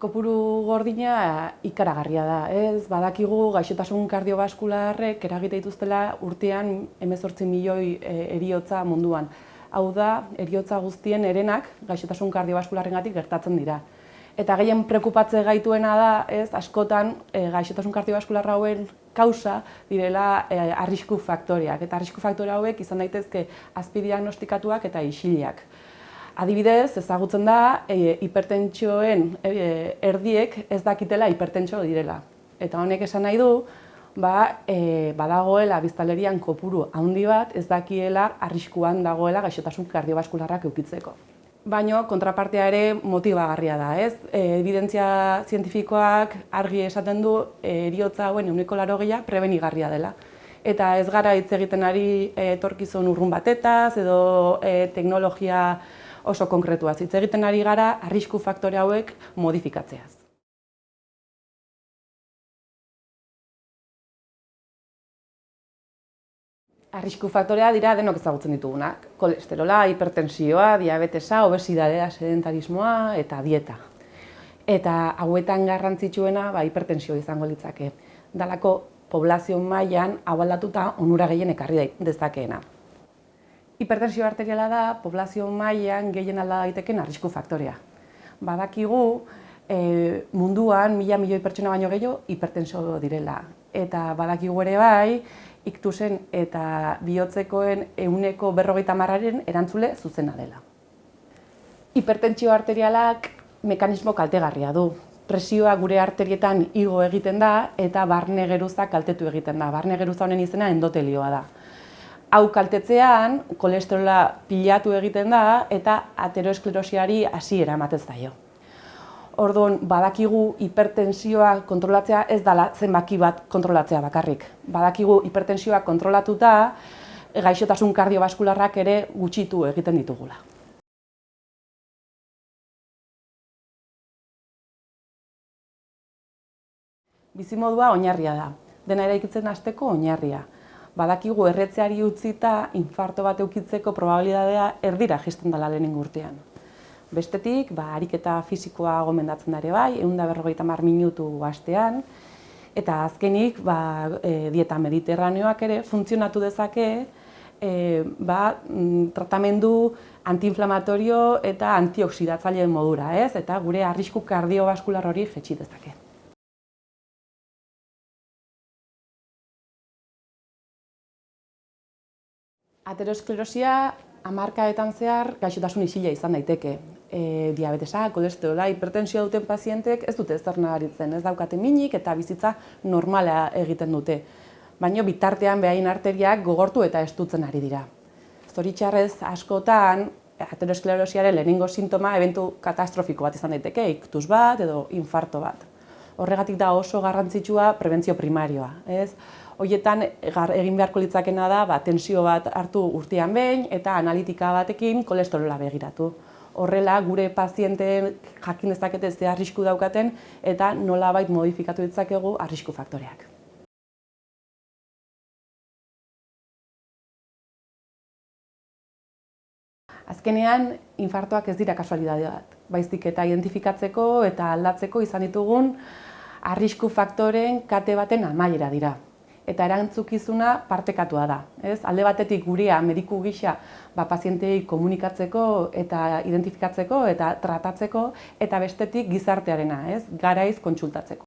Kopuru gordina ikaragarria da, ez? Badakigu gaixotasun kardiobaskularrek eragite dituztela urtean 18 milioi heriotza munduan. Hau da, heriotza guztien herenak gaixotasun kardiobaskularrengatik gertatzen dira. Eta gehien preokupatze gaituena da, ez, askotan gaixotasun kardiobaskular hauen kausa direla arrisku faktoreak. Eta arrisku faktore hauek izan daitezke azpidiagnostikatuak eta isiliak. Adibidez, ezagutzen da, hipertentsioen erdiek ez dakitela hipertentso direla. Eta honek esan nahi du, badagoela biztanlerian kopuru handi bat ez dakiela arriskuan dagoela gaixotasun kardiobaskularrak edukitzeko. Baina kontrapartea ere motibagarria da, ez? Ebidentzia zientifikoak argi esaten du heriotza hauen 80% prebenigarria dela. Eta ez gara hitz egiten ari etorkizun urrun batetaz edo teknologia oso konkretuaz. Hitz egiten ari gara arrisku faktore hauek modifikatzeaz. Arrisku faktorea dira denok ezagutzen ditugunak. Kolesterola, hipertensioa, diabetesa, obesidadea, sedentarismoa eta dieta. Eta hauetan garrantzitsuena hipertentsioa izango litzake. Dalako poblazio mailan hau aldatuta onura gehien ekarri dezakeena. Hipertensio arteriala da poblazio mailan gehien alda daiteken arrisku faktorea. Badakigu munduan 1000 milioi pertsona baino gehiago hipertensio direla. Eta badakigu ere bai, iktusen eta bihotzekoen 40%aren erantzule zuzena dela. Hipertentsio arterialak mekanismo kaltegarria du. Presioa gure arterietan igo egiten da eta barne geruza kaltetu egiten da. Barne geruza honen izena endotelioa da. Hau kaltetzean, kolesterola pilatu egiten da eta aterosklerosiari hasiera ematen zaio. Orduan, badakigu hipertensioa kontrolatzea ez dela zenbaki bat kontrolatzea bakarrik. Badakigu hipertensioa kontrolatuta gaixotasun kardiobaskularrak ere gutxitu egiten ditugula. Bizimodua oinarria da. Dena eraikitzen hasteko oinarria. Badakigu erretzeari utzita infarto bat edukitzeko probabilitatea erdira jaisten dela lehenengo urtean. Bestetik, ariketa fisikoa gomendatzen da ere bai, 150 minutu astean, eta azkenik dieta mediterraneoak ere funtzionatu dezake tratamendu antiinflamatorio eta antioxidatzaile modura, ez? Eta gure arrisku kardiobaskular hori jaitsi dezake. Aterosklerosia hamarkadetan zehar gaixotasun isila izan daiteke. Diabetesa, kolesterola, hipertentsioa duten pazientek ez dute ezer nabaritzen, ez daukate minik eta bizitza normala egiten dute. Baina bitartean behaien arteriak gogortu eta estutzen ari dira. Zoritxarrez askotan aterosklerosiaren lehenengo sintoma ebentu katastrofiko bat izan daiteke, iktus bat edo infarto bat. Horregatik da oso garrantzitsua prebentzio primarioa, ez? Horietan egin beharko litzakena da tensio bat hartu urtean behin eta analitika batekin kolesterola begiratu. Horrela, gure pazienteen jakin dezakete ze arrisku daukaten eta nolabait modifikatu ditzakegu arrisku faktoreak. Azkenean, infartoak ez dira kasualidade bat, baizik eta identifikatzeko eta aldatzeko izan ditugun arrisku faktoreen kate baten amaiera dira. Eta erantzukizuna partekatua da. Alde batetik gurea mediku gisa pazienteei komunikatzeko eta identifikatzeko eta tratatzeko, eta bestetik gizartearena, garaiz kontsultatzeko.